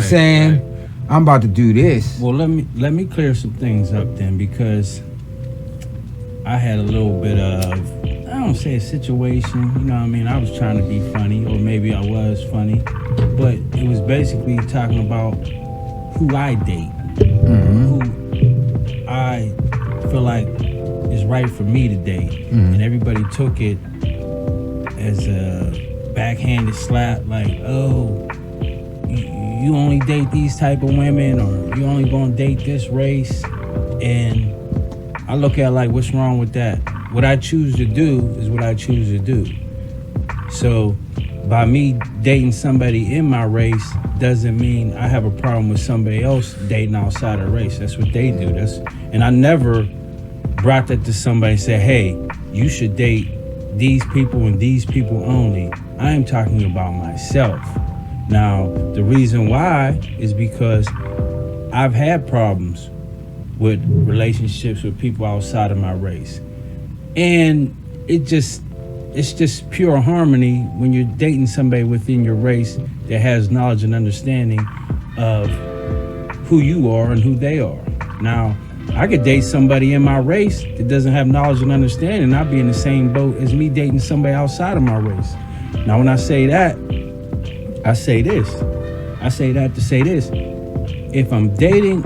saying? Right. I'm about to do this. Well, let me clear some things up then, because I had a little bit of, I don't say a situation, you know what I mean? I was trying to be funny, or maybe I was funny, but it was basically talking about who I date, who I feel like is right for me to date. And everybody took it as a backhanded slap, like, oh, you only date these type of women, or you only gonna date this race. And I look at it like, what's wrong with that? What I choose to do is what I choose to do. So by me dating somebody in my race doesn't mean I have a problem with somebody else dating outside of race. That's what they do. And I never brought that to somebody and said, hey, you should date these people and these people only. I am talking about myself. Now, the reason why is because I've had problems with relationships with people outside of my race. And it's just pure harmony when you're dating somebody within your race that has knowledge and understanding of who you are and who they are. Now, I could date somebody in my race that doesn't have knowledge and understanding, and I'd be in the same boat as me dating somebody outside of my race. Now, when I say that, I say this. I say that to say this. If I'm dating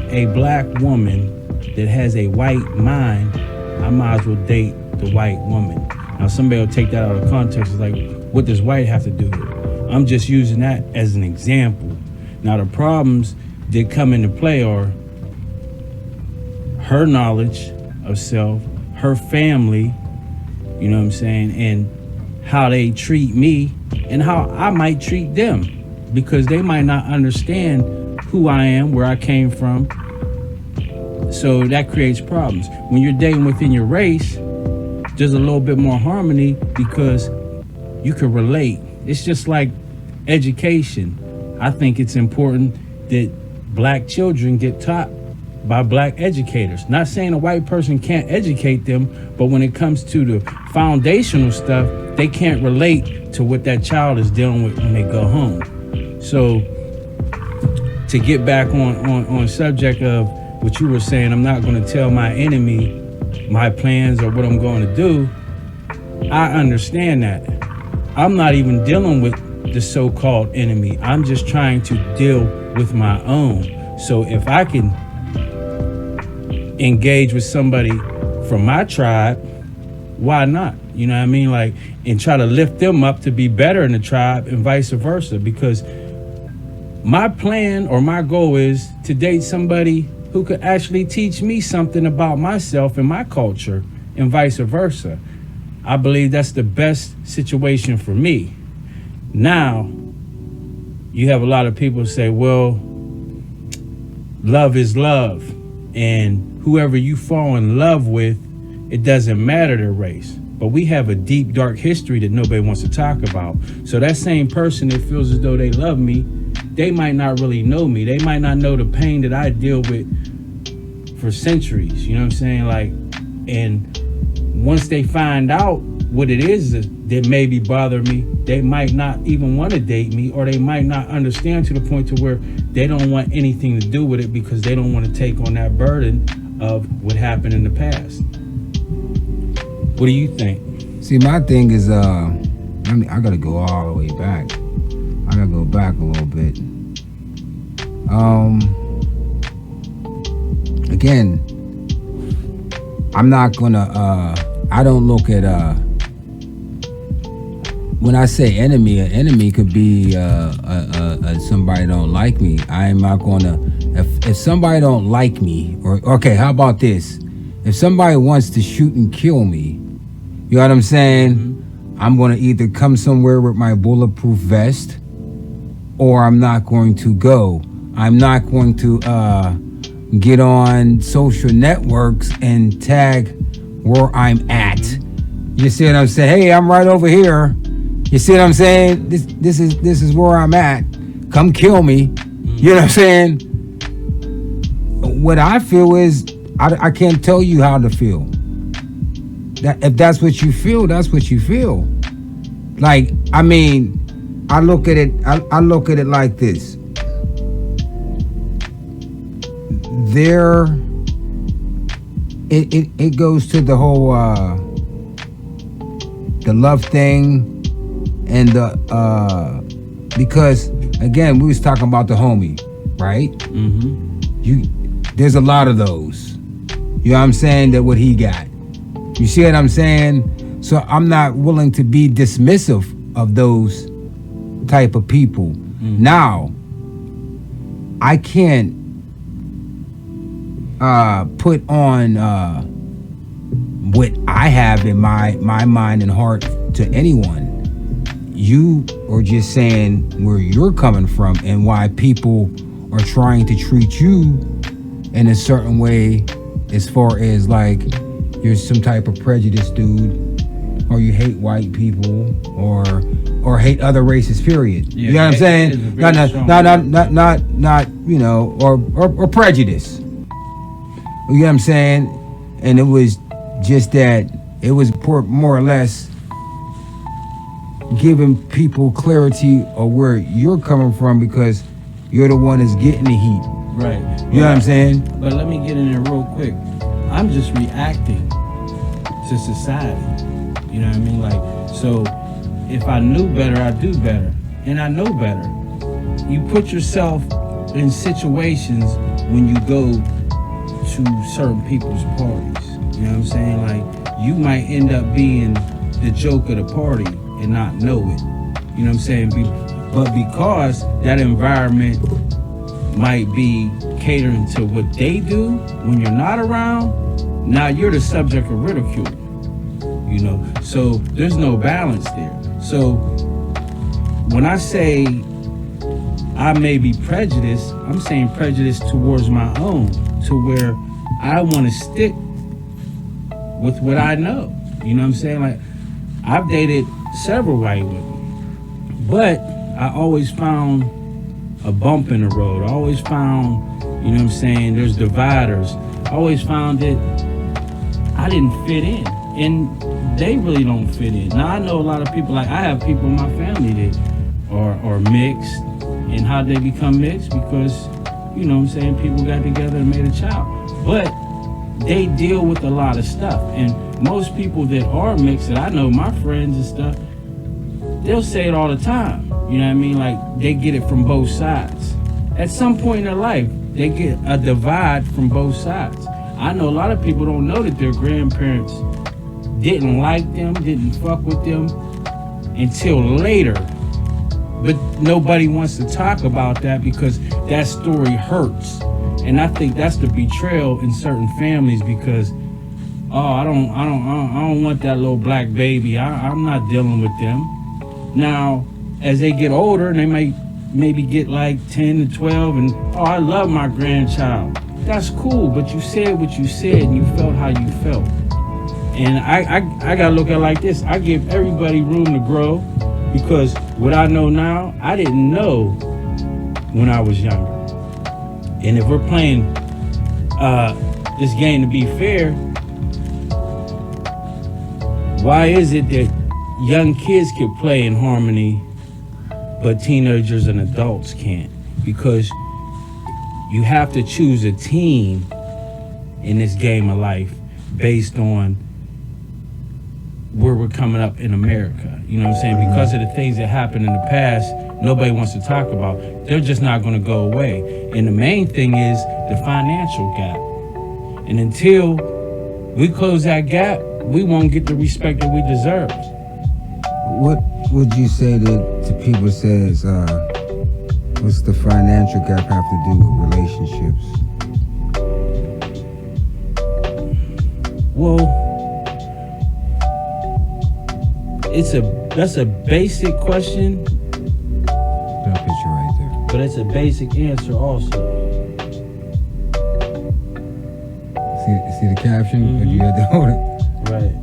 a black woman that has a white mind, I might as well date the white woman. Now, somebody will take that out of context. It's like, what does white have to do with it? I'm just using that as an example. Now, the problems that come into play are her knowledge of self, her family, you know what I'm saying, and how they treat me and how I might treat them, because they might not understand who I am, where I came from. So that creates problems. When you're dating within your race, there's a little bit more harmony because you can relate. It's just like education. I think it's important that black children get taught by black educators. Not saying a white person can't educate them, but when it comes to the foundational stuff, they can't relate to what that child is dealing with when they go home. So to get back on subject of what you were saying, I'm not going to tell my enemy my plans or what I'm going to do. I understand that. I'm not even dealing with the so-called enemy. I'm just trying to deal with my own. So if I can engage with somebody from my tribe, why not? You know what I mean? Like, and try to lift them up to be better in the tribe and vice versa. Because my plan or my goal is to date somebody who could actually teach me something about myself and my culture and vice versa. I believe that's the best situation for me. Now, you have a lot of people say, well, love is love. And whoever you fall in love with, it doesn't matter their race. But we have a deep, dark history that nobody wants to talk about. So that same person that feels as though they love me, they might not really know me. They might not know the pain that I deal with for centuries. You know what I'm saying? Like, and once they find out what it is that maybe bother me, they might not even want to date me, or they might not understand to the point to where they don't want anything to do with it because they don't want to take on that burden of what happened in the past. What do you think? See, my thing is, I gotta go all the way back. I gotta go back a little bit. Again, I'm not gonna, I don't look at, when I say enemy, an enemy could be somebody don't like me. I am not gonna, if somebody don't like me, or, okay, how about this? If somebody wants to shoot and kill me, you know what I'm saying? Mm-hmm. I'm gonna either come somewhere with my bulletproof vest, or I'm not going to go. I'm not going to get on social networks and tag where I'm at. You see what I'm saying? Hey, I'm right over here. You see what I'm saying? This is where I'm at. Come kill me. You know what I'm saying? What I feel is I can't tell you how to feel. That if that's what you feel, that's what you feel. Like, I mean, I look at it like this. there, it goes to the whole the love thing, and the because again we was talking about the homie, right? There's a lot of those. You know what I'm saying? That what he got. You see what I'm saying? So I'm not willing to be dismissive of those type of people. Now, I can't put on what I have in my mind and heart to anyone. You are just saying where you're coming from and why people are trying to treat you in a certain way, as far as like you're some type of prejudice dude, or you hate white people, or hate other races. Period. Yeah, you know what I'm saying? Not you know, or prejudice. You know what I'm saying? And it was just that it was more or less giving people clarity of where you're coming from, because you're the one that's getting the heat. Right. You know what I'm saying? But let me get in there real quick. I'm just reacting to society. You know what I mean? Like, so if I knew better, I'd do better. And I know better. You put yourself in situations when you go to certain people's parties. You know what I'm saying? Like, you might end up being the joke of the party and not know it. You know what I'm saying? But because that environment might be catering to what they do when you're not around, now you're the subject of ridicule. You know, so there's no balance there. So when I say I may be prejudiced, I'm saying prejudice towards my own, to where I want to stick with what I know. You know what I'm saying? Like, I've dated several white women, but I always found a bump in the road. I always found, you know what I'm saying, there's dividers. I always found that I didn't fit in, and they really don't fit in. Now, I know a lot of people, like I have people in my family that are mixed, and how they become mixed because, you know what I'm saying, people got together and made a child. But they deal with a lot of stuff, and most people that are mixed, that I know, my friends and stuff, they'll say it all the time. You know what I mean? Like, they get it from both sides. At some point in their life, they get a divide from both sides. I know a lot of people don't know that their grandparents didn't like them, didn't fuck with them until later. But nobody wants to talk about that because that story hurts. And I think that's the betrayal in certain families, because, oh, I don't want that little black baby. I'm not dealing with them. Now, as they get older, and they might maybe get like 10 to 12, and, oh, I love my grandchild. That's cool, but you said what you said, and you felt how you felt. And I gotta look at it like this. I give everybody room to grow, because what I know now, I didn't know when I was younger. And if we're playing this game to be fair, why is it that young kids can play in harmony, but teenagers and adults can't? Because you have to choose a team in this game of life based on where we're coming up in America. You know what I'm saying? Because of the things that happened in the past, nobody wants to talk about. They're just not going to go away. And the main thing is the financial gap. And until we close that gap, we won't get the respect that we deserve. What would you say to people says, what's the financial gap have to do with relationships? Well, that's a basic question. Put a picture right there. But it's a basic answer also. See the caption? Mm-hmm. Or do you have to hold it? Right.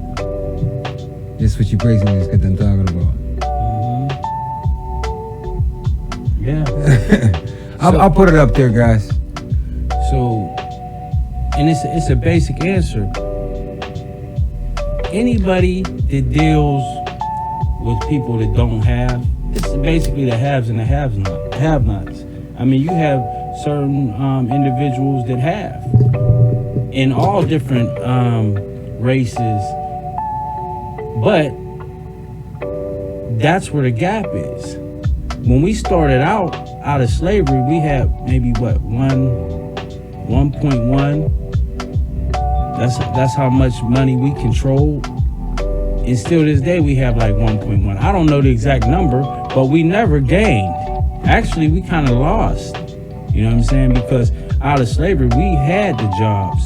This is what you basically just got them talking about. Mm-hmm. Yeah. I'll put it up there, guys. So, and it's a basic answer. Anybody that deals with people that don't have, it's basically the haves and the have-nots. I mean, you have certain individuals that have in all different races. But that's where the gap is. When we started out of slavery, we had maybe 1.1. That's how much money we controlled. And still this day we have like 1.1. I don't know the exact number, but we never gained. Actually, we kind of lost. You know what I'm saying? Because out of slavery, we had the jobs.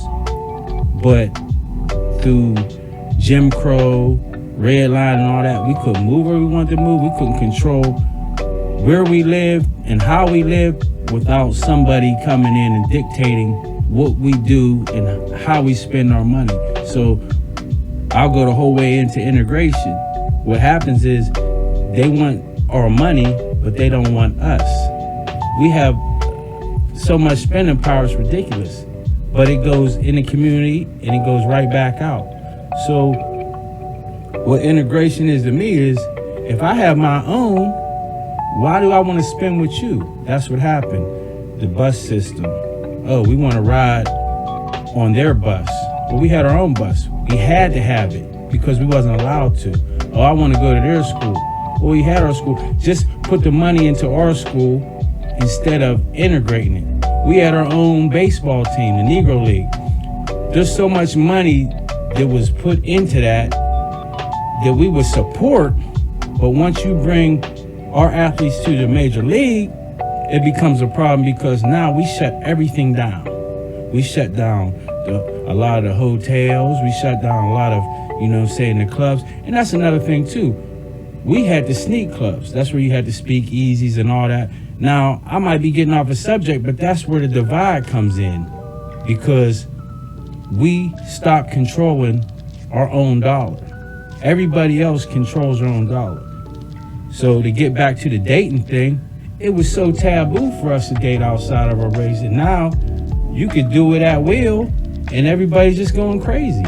But through Jim Crow, Red Line and all that, we couldn't move where we wanted to move. We couldn't control where we lived and how we lived without somebody coming in and dictating what we do and how we spend our money. So I'll go the whole way into integration. What happens is they want our money, but they don't want us. We have so much spending power, it's ridiculous. But it goes in the community and it goes right back out. So what integration is to me is, if I have my own, why do I want to spend with you? That's what happened. The bus system. Oh, we want to ride on their bus. Well, we had our own bus. We had to have it because we wasn't allowed to. Oh, I want to go to their school. Well, we had our school. Just put the money into our school instead of integrating it. We had our own baseball team, the Negro League. There's so much money that was put into that we would support, but once you bring our athletes to the major league, it becomes a problem because now we shut everything down. We shut down a lot of the hotels. We shut down a lot of, the clubs. And that's another thing too. We had the sneak clubs. That's where you had the speakeasies and all that. Now, I might be getting off a subject, but that's where the divide comes in, because we stopped controlling our own dollar. Everybody else controls their own dollar. So to get back to the dating thing, it was so taboo for us to date outside of our race. And now you could do it at will and everybody's just going crazy.